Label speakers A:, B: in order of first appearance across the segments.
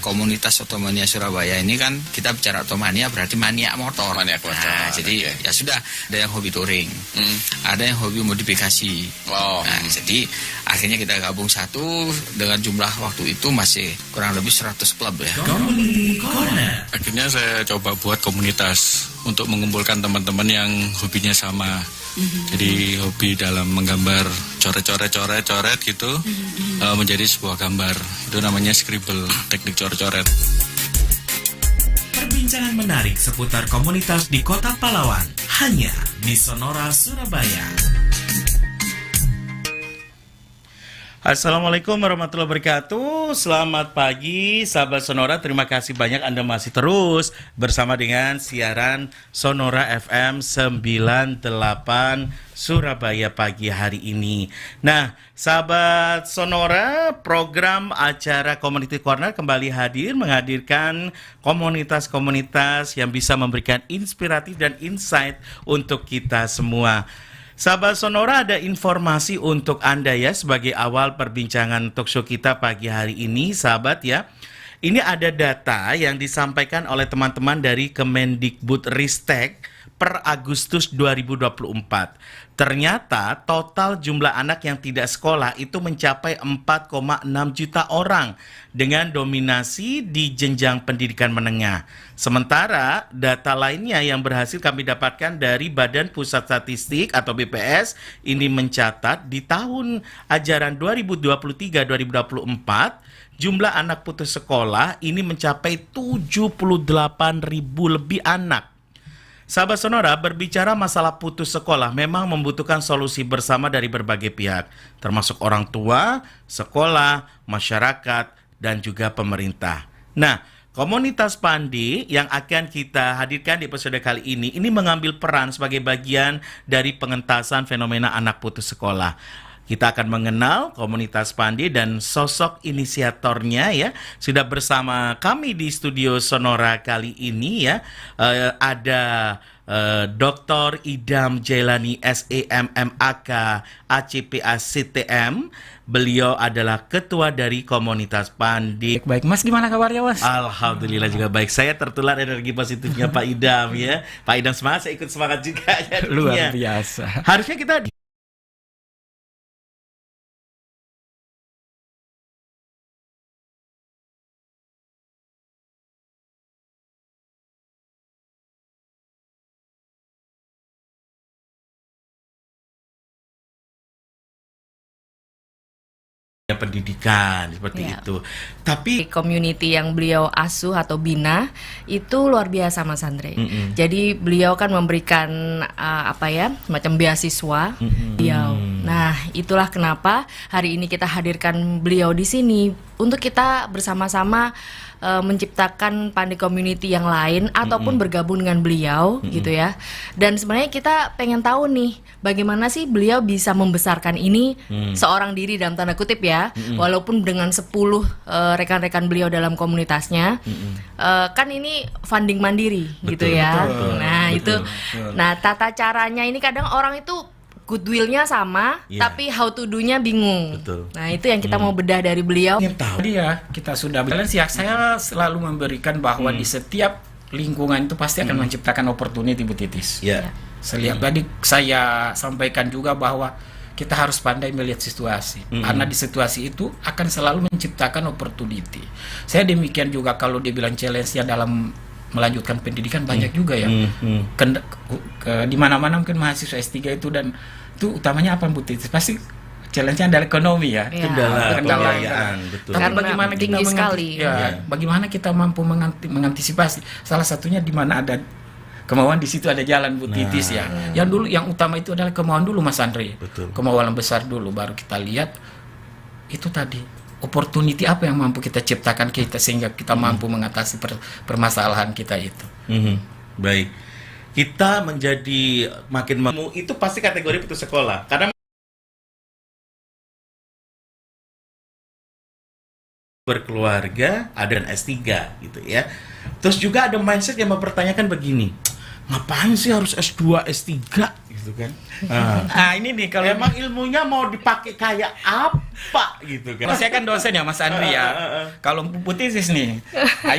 A: komunitas Otomania Surabaya ini kan kita bicara Otomania berarti maniak motor.
B: Maniak motor.
A: Nah, jadi ya sudah, ada yang hobi touring, ada yang hobi modifikasi. Jadi akhirnya kita gabung satu dengan jumlah waktu itu masih kurang lebih 100 klub ya.
B: Akhirnya saya coba buat komunitas untuk mengumpulkan teman-teman yang hobinya sama. Jadi hobi dalam menggambar coret-coret gitu menjadi sebuah gambar. Itu namanya scribble, teknik coret-coret.
C: Perbincangan menarik seputar komunitas di Kota Pahlawan hanya di Sonora Surabaya. Assalamualaikum warahmatullahi wabarakatuh. Selamat pagi sahabat Sonora. Terima kasih banyak Anda masih terus bersama dengan siaran Sonora FM 98 Surabaya pagi hari ini. Nah, sahabat Sonora, program acara Community Corner kembali menghadirkan komunitas-komunitas yang bisa memberikan inspiratif dan insight untuk kita semua. Sahabat Sonora, ada informasi untuk Anda ya sebagai awal perbincangan talkshow kita pagi hari ini, sahabat ya. Ini ada data yang disampaikan oleh teman-teman dari Kemendikbudristek per Agustus 2024. Ternyata total jumlah anak yang tidak sekolah itu mencapai 4,6 juta orang dengan dominasi di jenjang pendidikan menengah. Sementara data lainnya yang berhasil kami dapatkan dari Badan Pusat Statistik atau BPS ini mencatat di tahun ajaran 2023-2024 jumlah anak putus sekolah ini mencapai 78.000 lebih anak. Sahabat Sonora, berbicara masalah putus sekolah memang membutuhkan solusi bersama dari berbagai pihak, termasuk orang tua, sekolah, masyarakat, dan juga pemerintah. Nah, komunitas Pandi yang akan kita hadirkan di episode kali ini mengambil peran sebagai bagian dari pengentasan fenomena anak putus sekolah. Kita akan mengenal komunitas Pandi dan sosok inisiatornya ya. Sudah bersama kami di studio Sonora kali ini ya. Ada Dr. Idam Jailani SEMMAK ACPA CTM. Beliau adalah ketua dari komunitas Pandi.
D: Baik, Mas, gimana kabarnya, Mas?
C: Alhamdulillah juga baik. Saya tertular energi positifnya Pak Idam ya. Pak Idam semangat, saya ikut semangat juga ya.
D: Luar biasa.
C: Harusnya kita pendidikan seperti itu. Tapi
E: community yang beliau asuh atau bina itu luar biasa, Mas Andre. Jadi beliau kan memberikan semacam beasiswa beliau. Nah, itulah kenapa hari ini kita hadirkan beliau di sini untuk kita bersama-sama menciptakan Pandi community yang lain ataupun bergabung dengan beliau gitu ya. Dan sebenarnya kita pengen tahu nih bagaimana sih beliau bisa membesarkan ini seorang diri dalam tanda kutip ya, walaupun dengan 10 rekan-rekan beliau dalam komunitasnya. Kan ini funding mandiri gitu ya. Betul. Nah, tata caranya ini kadang orang itu goodwill-nya sama, tapi how to do-nya bingung.
C: Betul.
E: Nah, itu yang kita mau bedah dari beliau.
D: Tadi ya, kita sudah balance ya. Saya selalu memberikan bahwa di setiap lingkungan itu pasti akan menciptakan opportunity, Bu Titis. Tadi saya sampaikan juga bahwa kita harus pandai melihat situasi. Karena di situasi itu akan selalu menciptakan opportunity. Saya demikian juga kalau dibilang challenge-nya dalam melanjutkan pendidikan banyak juga ya. Di mana-mana mungkin mahasiswa S3 itu dan itu utamanya apa, Bu Titis? Pasti challenge-nya adalah ekonomi ya.
C: Kendala pembiayaan, betul.
D: Tapi bagaimana kita
E: tinggi sekali.
D: Bagaimana kita mampu mengantisipasi? Salah satunya di mana ada kemauan, di situ ada jalan, Bu Titis ya. Yang utama itu adalah kemauan dulu, Mas Andre.
C: Betul.
D: Kemauan besar dulu, baru kita lihat itu tadi. Opportunity apa yang mampu kita ciptakan kita sehingga kita mampu mengatasi permasalahan kita itu.
C: Baik. Kita menjadi makin itu pasti kategori putus sekolah. Karena berkeluarga, ada S3 gitu ya. Terus juga ada mindset yang mempertanyakan begini. ngapain sih harus S2, S3 gitu kan.
D: Nah ini nih kalau
C: Emang ilmunya mau dipakai kayak apa gitu kan.
D: saya kan dosen ya Mas Andri ya. Kalau Bu Titis nih,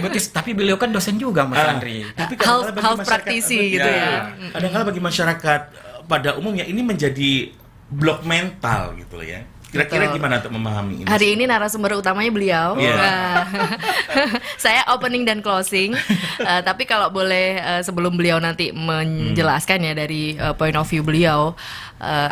D: Bu Titis, tapi beliau kan dosen juga Mas Andri.
C: Tapi
E: Half praktisi gitu ya.
C: Kadang-kadang bagi masyarakat pada umumnya ini menjadi blok mental gitu loh ya. Kira-kira
E: Betul.
C: gimana untuk memahami ini?
E: Hari ini narasumber utamanya beliau.
C: Iya.
E: Nah, saya opening dan closing. Tapi kalau boleh sebelum beliau nanti menjelaskan ya dari point of view beliau,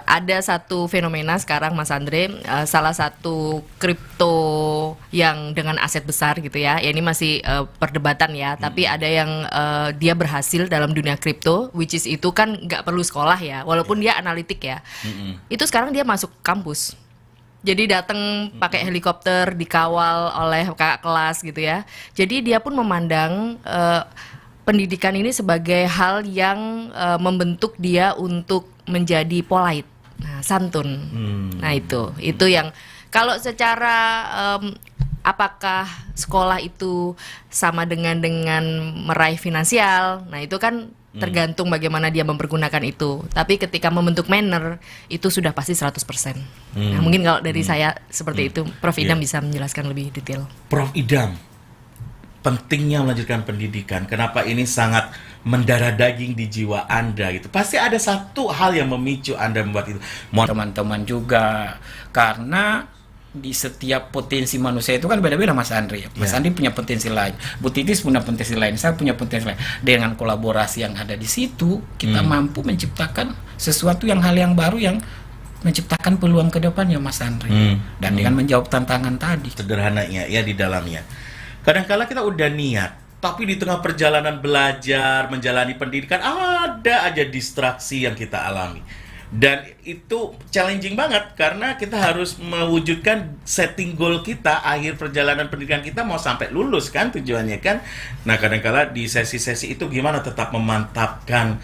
E: ada satu fenomena sekarang Mas Andre, salah satu kripto yang dengan aset besar gitu ya. Ya ini masih perdebatan ya. Tapi ada yang dia berhasil dalam dunia kripto, which is itu kan nggak perlu sekolah ya, walaupun dia analitik ya. Itu sekarang dia masuk kampus. Jadi datang pakai helikopter, dikawal oleh kakak kelas gitu ya. Jadi dia pun memandang pendidikan ini sebagai hal yang membentuk dia untuk menjadi polite, santun. Nah itu yang kalau secara apakah sekolah itu sama dengan meraih finansial? Nah itu kan tergantung bagaimana dia mempergunakan itu. Tapi ketika membentuk manner itu sudah pasti 100%. Nah, mungkin kalau dari saya seperti itu, Prof Idam bisa menjelaskan lebih detail.
C: Prof Idam, pentingnya melanjutkan pendidikan. Kenapa ini sangat mendarah daging di jiwa Anda gitu? Pasti ada satu hal yang memicu Anda membuat itu.
D: Teman-teman juga, karena di setiap potensi manusia itu kan beda-beda Mas Andri. Mas Andri punya potensi lain, Bu Titis punya potensi lain, saya punya potensi lain. Dengan kolaborasi yang ada di situ, kita mampu menciptakan sesuatu hal yang baru yang menciptakan peluang ke depan ya Mas Andri. Dan dengan menjawab tantangan tadi.
C: Sederhananya ya di dalamnya. Kadang-kala kita udah niat, tapi di tengah perjalanan belajar, menjalani pendidikan, ada aja distraksi yang kita alami. Dan itu challenging banget karena kita harus mewujudkan setting goal kita, akhir perjalanan pendidikan kita mau sampai lulus kan tujuannya kan. Nah kadang-kala di sesi-sesi itu gimana tetap memantapkan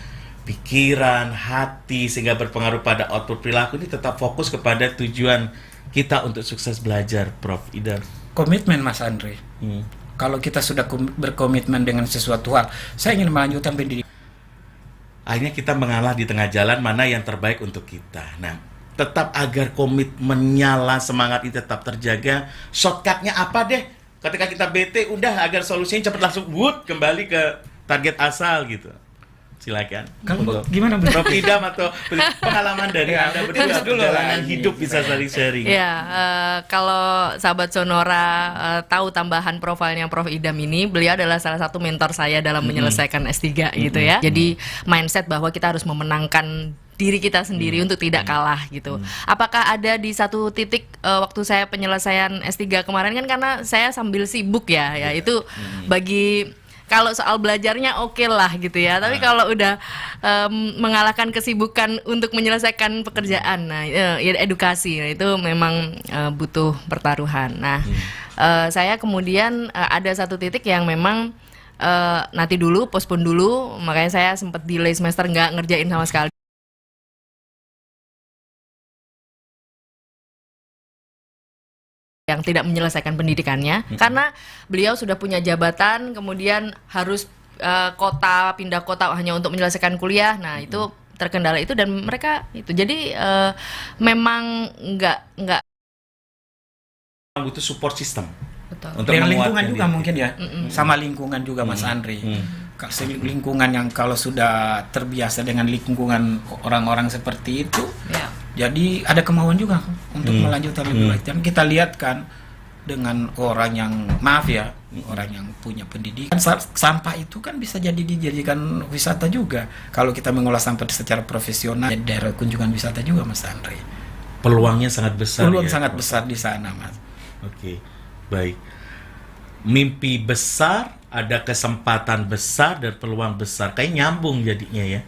C: pikiran, hati sehingga berpengaruh pada output perilaku ini tetap fokus kepada tujuan kita untuk sukses belajar, Prof Idam.
D: Komitmen Mas Andre. Kalau kita sudah berkomitmen dengan sesuatu hal, saya ingin melanjutkan pendidikan.
C: Akhirnya kita mengalah di tengah jalan mana yang terbaik untuk kita. Nah, tetap agar komitmennya lah, semangat itu tetap terjaga. Shortcutnya apa deh? Ketika kita bete, udah agar solusinya cepat langsung kembali ke target asal gitu. Silakan.
D: Kalau gimana Bu?
C: Prof Idam atau pengalaman dari Anda berdua perjalanan hidup bisa saling sharing.
E: Ya, kalau sahabat Sonora tahu tambahan profilnya Prof Idam ini, beliau adalah salah satu mentor saya dalam menyelesaikan S3 gitu ya. Jadi mindset bahwa kita harus memenangkan diri kita sendiri untuk tidak kalah gitu. Apakah ada di satu titik waktu saya penyelesaian S3 kemarin kan karena saya sambil sibuk ya itu bagi kalau soal belajarnya oke lah gitu ya, tapi kalau udah mengalahkan kesibukan untuk menyelesaikan pekerjaan, nah ya edukasi, nah itu memang butuh pertaruhan. Nah saya kemudian ada satu titik yang memang nanti dulu, postpone dulu, makanya saya sempat delay semester nggak ngerjain sama sekali. Yang tidak menyelesaikan pendidikannya karena beliau sudah punya jabatan, kemudian harus pindah kota hanya untuk menyelesaikan kuliah. Nah itu terkendala itu dan mereka itu jadi memang nggak
C: butuh support system.
E: betul.
C: Untuk
D: dengan lingkungan
C: menguatkan
D: juga
C: diri.
D: mungkin ya, sama lingkungan juga Mas Andri. Lingkungan yang kalau sudah terbiasa dengan lingkungan orang-orang seperti itu,
E: Ya.
D: jadi ada kemauan juga untuk melanjutkan lebih baik. Dan kita lihat kan dengan orang yang orang yang punya pendidikan, sampah itu kan bisa dijadikan wisata juga. Kalau kita mengolah sampah secara profesional, jadi daerah kunjungan wisata juga Mas Andri.
C: Peluangnya sangat besar.
D: Peluang
C: ya,
D: sangat
C: Prof.
D: besar di sana Mas.
C: Oke, baik. Mimpi besar, ada kesempatan besar dan peluang besar. Kayak nyambung jadinya ya.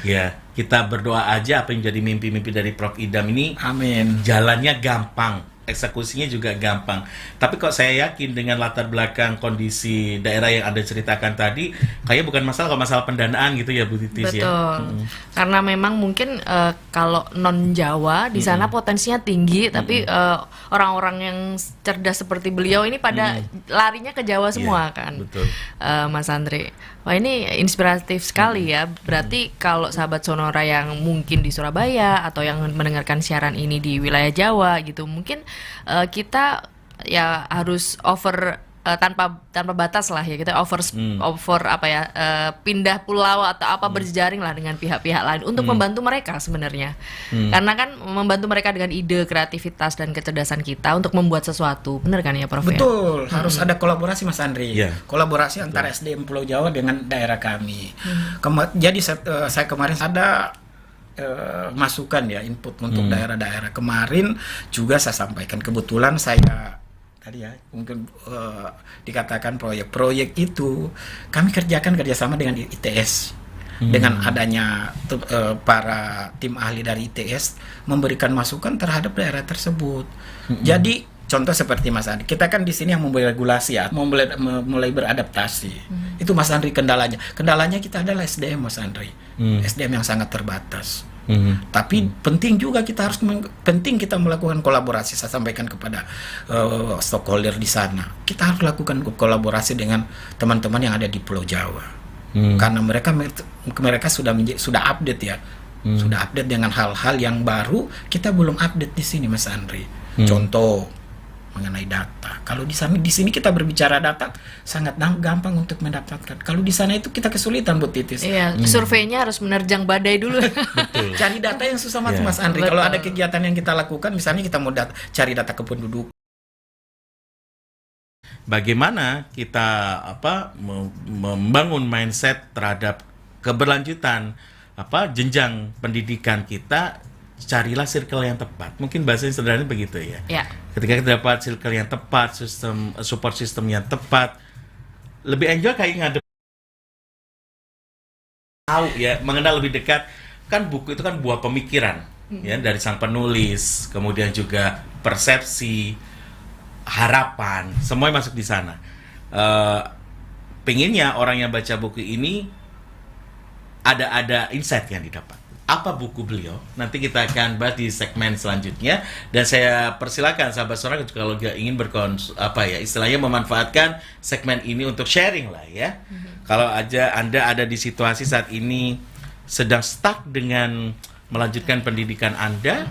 C: Ya, kita berdoa aja apa yang jadi mimpi-mimpi dari Prof Idam ini
D: Amin.
C: jalannya gampang. eksekusinya juga gampang. Tapi kok saya yakin dengan latar belakang kondisi daerah yang Anda ceritakan tadi, kayaknya bukan masalah kalau masalah pendanaan gitu ya Bu Titis ya.
E: Betul. Karena memang mungkin kalau non Jawa di sana potensinya tinggi, tapi orang-orang yang cerdas seperti beliau ini pada larinya ke Jawa semua kan.
C: Betul.
E: Mas Andre. Wah, ini inspiratif sekali ya. Berarti kalau sahabat Sonora yang mungkin di Surabaya atau yang mendengarkan siaran ini di wilayah Jawa gitu, mungkin kita ya harus tanpa batas lah ya, kita pindah pulau atau apa berjejaring lah dengan pihak-pihak lain untuk membantu mereka sebenarnya. Karena kan membantu mereka dengan ide, kreativitas dan kecerdasan kita untuk membuat sesuatu. Benar kan ya Prof?
D: Betul, harus ada kolaborasi Mas Andri. Kolaborasi antara SDM Pulau Jawa dengan daerah kami. Jadi saya kemarin ada masukan ya, input untuk daerah-daerah. Kemarin juga saya sampaikan, kebetulan saya tadi ya mungkin dikatakan proyek-proyek itu kami kerjakan kerjasama dengan ITS. Dengan adanya para tim ahli dari ITS memberikan masukan terhadap daerah tersebut. Jadi contoh seperti Mas Andri, kita kan di sini yang membuat regulasi ya, mulai beradaptasi. Itu Mas Andri kendalanya. Kendalanya kita adalah SDM Mas Andri. SDM yang sangat terbatas. Tapi penting juga kita kita melakukan kolaborasi. Saya sampaikan kepada stakeholder di sana. Kita harus lakukan kolaborasi dengan teman-teman yang ada di Pulau Jawa. Karena mereka sudah update ya. Sudah update dengan hal-hal yang baru, kita belum update di sini Mas Andri. Contoh mengenai data. Kalau di sini kita berbicara data sangat gampang untuk mendapatkan. Kalau di sana itu kita kesulitan Bu Titis.
E: Iya, surveinya harus menerjang badai dulu.
C: Betul.
D: Cari data yang susah banget Mas Andri. Kalau ada kegiatan yang kita lakukan, misalnya kita mau cari data kependuduk.
C: Bagaimana kita membangun mindset terhadap keberlanjutan jenjang pendidikan kita? Carilah circle yang tepat. Mungkin bahasanya sederhana begitu ya. Ketika kita dapat circle yang tepat, support system yang tepat, lebih enjoy kayak ngadep tahu ya, mengenal lebih dekat. Kan buku itu kan buah pemikiran ya dari sang penulis, kemudian juga persepsi, harapan, semuanya masuk di sana. Pengennya orang yang baca buku ini ada insight yang didapat. Apa buku beliau? Nanti kita akan bahas di segmen selanjutnya, dan saya persilakan sahabat Sonora kalau ingin istilahnya memanfaatkan segmen ini untuk sharing lah ya. Kalau aja Anda ada di situasi saat ini sedang stuck dengan melanjutkan pendidikan Anda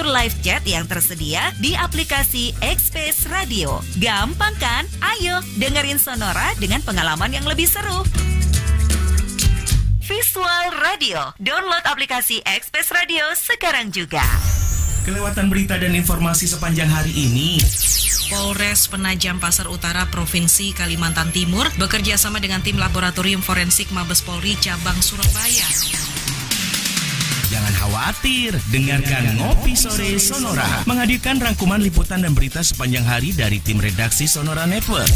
F: live chat yang tersedia di aplikasi Express Radio. Gampang kan? Ayo dengerin Sonora dengan pengalaman yang lebih seru. Visual Radio. Download aplikasi Express Radio sekarang juga.
G: Kelewatan berita dan informasi sepanjang hari ini.
H: Polres Penajam Pasar Utara Provinsi Kalimantan Timur bekerja sama dengan tim Laboratorium Forensik Mabes Polri Cabang Surabaya.
G: Jangan khawatir, dengarkan Ngopi Sore Sonora, menghadirkan rangkuman liputan dan berita sepanjang hari dari tim redaksi Sonora Network.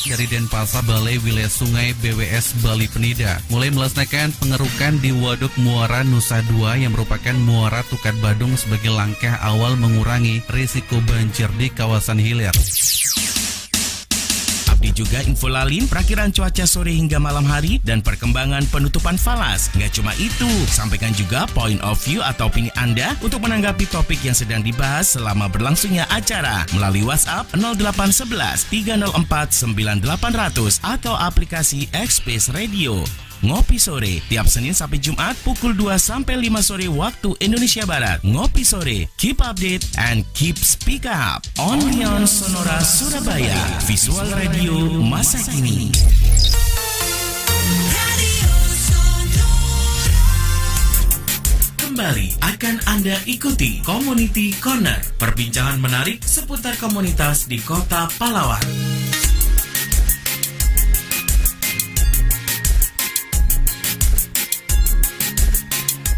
I: Dari Denpasar, Balai Wilayah Sungai BWS Bali Penida mulai melaksanakan pengerukan di Waduk Muara Nusa Dua yang merupakan muara Tukat Badung sebagai langkah awal mengurangi risiko banjir di kawasan hilir. Juga info lalin, perakiran cuaca sore hingga malam hari, dan perkembangan penutupan falas. Nggak cuma itu, sampaikan juga point of view atau opini Anda untuk menanggapi topik yang sedang dibahas selama berlangsungnya acara melalui WhatsApp 0811 304 9800 atau aplikasi Express Radio. Ngopi Sore, tiap Senin sampai Jumat pukul 2 sampai 5 sore waktu Indonesia Barat. Ngopi Sore, keep update and keep speak up. Only on Sonora Surabaya, visual radio masa kini. Kembali akan Anda ikuti Community Corner, perbincangan menarik seputar komunitas di Kota Pahlawan.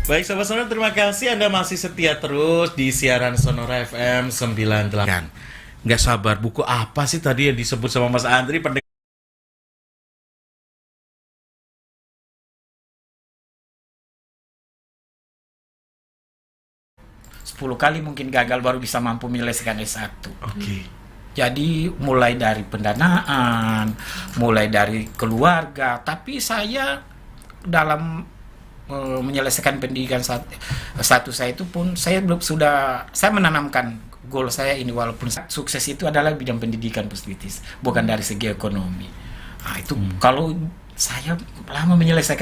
C: Baik sahabat Sonora, terima kasih Anda masih setia terus di siaran Sonora FM 98. nggak sabar. Buku apa sih tadi yang disebut sama Mas Andri?
D: 10 kali mungkin gagal baru bisa mampu menyelesaikan S1.
C: Oke.
D: Jadi mulai dari pendanaan, mulai dari keluarga, tapi saya dalam menyelesaikan pendidikan satu saya itu pun saya menanamkan goal saya ini, walaupun sukses itu adalah bidang pendidikan Puspitis, bukan dari segi ekonomi. Nah, itu kalau saya lama menyelesaikan